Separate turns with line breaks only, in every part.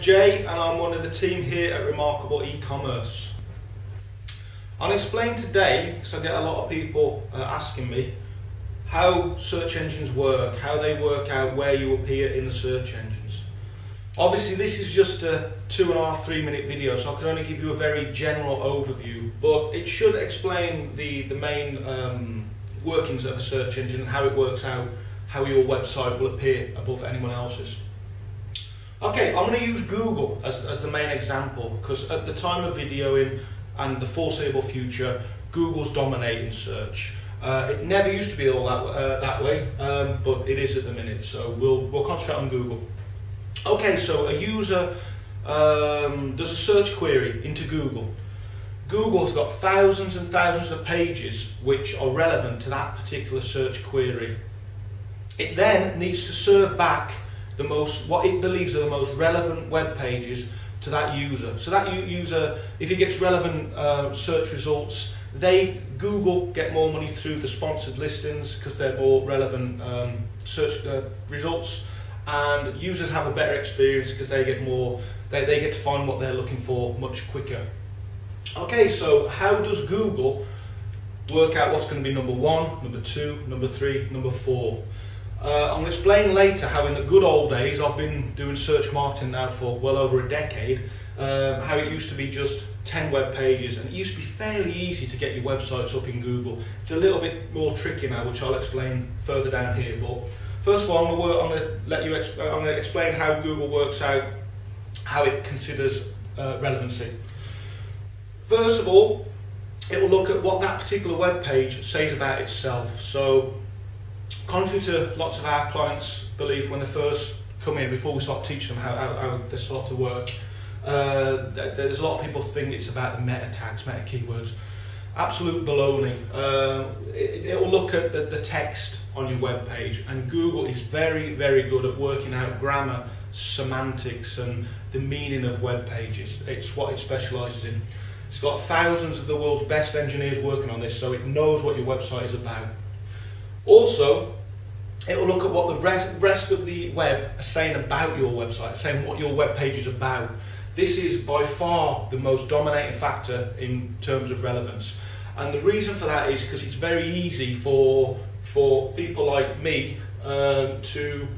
Jay and I'm one of the team here at Remarkable E-Commerce. I'll explain today, because I get a lot of people asking me, how search engines work, how they work out where you appear in the search engines. Obviously this is just a 2.5–3 minute video, so I can only give you a very general overview, but it should explain the main workings of a search engine and how it works out, how your website will appear above anyone else's. Okay, I'm going to use Google as the main example, because at the time of videoing and the foreseeable future, Google's dominating search. It never used to be all that way, but it is at the minute, so we'll concentrate on Google. Okay, so a user does a search query into Google. Google's got thousands and thousands of pages which are relevant to that particular search query. It then needs to serve back what it believes are the most relevant web pages to that user. So that user, if he gets relevant search results, Google get more money through the sponsored listings because they're more relevant search results, and users have a better experience because they get more. They get to find what they're looking for much quicker. Okay, so how does Google work out what's going to be number 1, number 2, number 3, number 4? I'm going to explain later how in the good old days, I've been doing search marketing now for well over a decade, how it used to be just 10 web pages, and it used to be fairly easy to get your websites up in Google. It's a little bit more tricky now, which I'll explain further down here. But first of all, I'm going to explain how Google works out how it considers relevancy. First of all, it will look at what that particular web page says about itself. So, contrary to lots of our clients' belief when they first come in, before we start teaching them how this start to work, there's a lot of people think it's about the meta tags, meta keywords. Absolute baloney. It will look at the text on your web page, and Google is very, very good at working out grammar, semantics, and the meaning of web pages. It's what it specialises in. It's got thousands of the world's best engineers working on this, so it knows what your website is about. Also, it will look at what the rest of the web are saying about your website, saying what your web page is about. This is by far the most dominating factor in terms of relevance. And the reason for that is because it's very easy for people like me to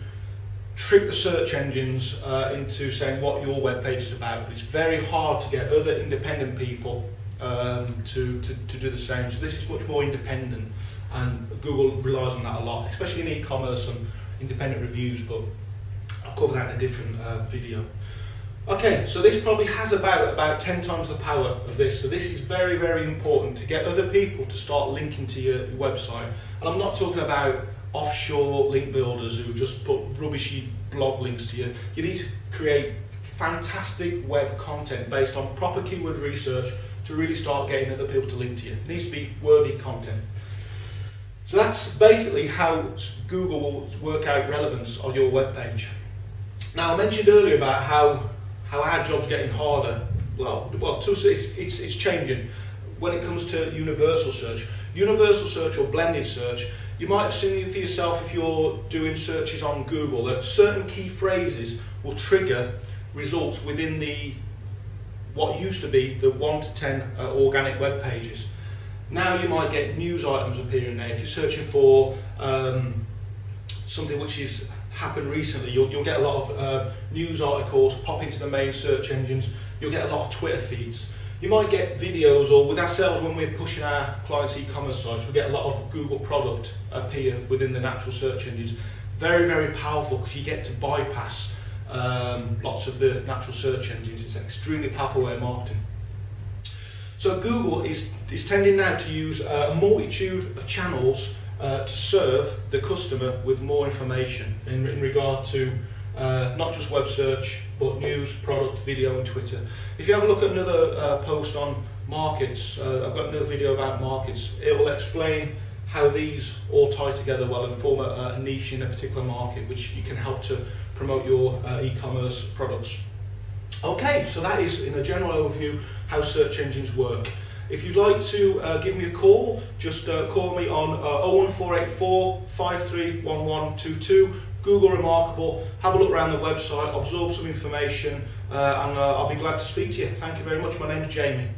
trick the search engines into saying what your web page is about. But it's very hard to get other independent people to do the same. So this is much more independent, and Google relies on that a lot, especially in e-commerce and independent reviews, but I'll cover that in a different video. Okay, so this probably has about 10 times the power of this, so this is very, very important to get other people to start linking to your website. And I'm not talking about offshore link builders who just put rubbishy blog links to you. You need to create fantastic web content based on proper keyword research to really start getting other people to link to you. It needs to be worthy content. So that's basically how Google will work out relevance on your web page. Now, I mentioned earlier about how our job's getting harder. Well, it's changing when it comes to universal search. Universal search or blended search, you might have seen it for yourself if you're doing searches on Google, that certain key phrases will trigger results within what used to be the 1 to 10 organic web pages. Now you might get news items appearing there. If you're searching for something which has happened recently, you'll get a lot of news articles pop into the main search engines. You'll get a lot of Twitter feeds. You might get videos, or with ourselves when we're pushing our clients' e-commerce sites, we get a lot of Google product appear within the natural search engines. Very, very powerful because you get to bypass lots of the natural search engines. It's an extremely powerful way of marketing. So Google is tending now to use a multitude of channels to serve the customer with more information in regard to not just web search, but news, product, video, and Twitter. If you have a look at another post on markets, I've got another video about markets. It will explain how these all tie together well and form a niche in a particular market, which you can help to promote your e-commerce products. Okay, so that is in a general overview how search engines work. If you'd like to give me a call, just call me on 01484 531122. Google Remarkable, have a look around the website, absorb some information, and I'll be glad to speak to you. Thank you very much. My name's Jamie.